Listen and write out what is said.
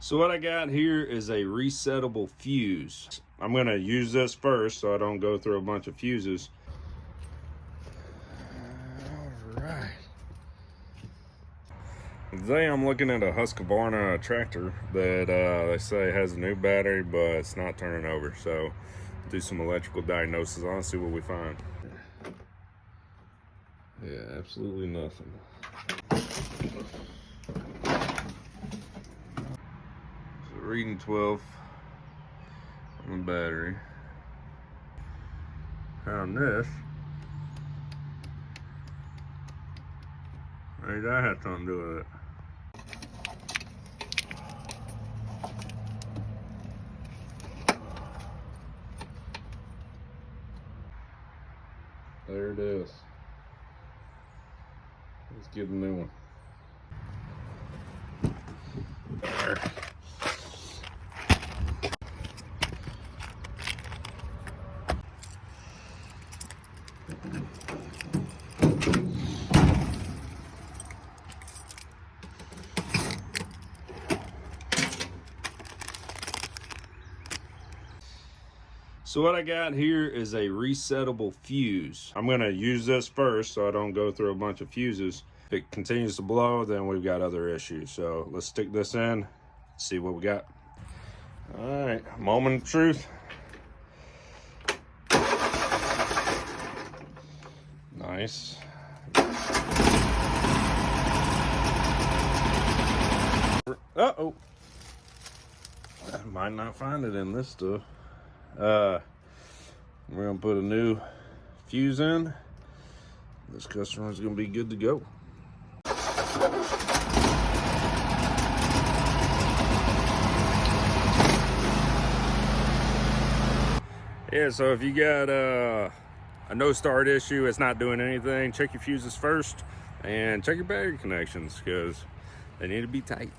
So what I got here is a resettable fuse. I'm gonna use this first so I don't go through a bunch of fuses. All right. Today I'm looking at a Husqvarna tractor that they say has a new battery, but it's not turning over. So do some electrical diagnosis on, see what we find. Yeah, absolutely nothing. So reading 12 on the battery. Found this. Maybe that had something to do with it. There it is. Let's get a new one. There. So what I got here is a resettable fuse. I'm gonna use this first so I don't go through a bunch of fuses. If it continues to blow, then we've got other issues. So let's stick this in, see what we got. All right, moment of truth. Nice. Uh-oh. I might not find it in this stuff. We're gonna put a new fuse in. This customer is gonna be good to go. Yeah, so if you got a no start issue, it's not doing anything, check your fuses first and check your battery connections because they need to be tight.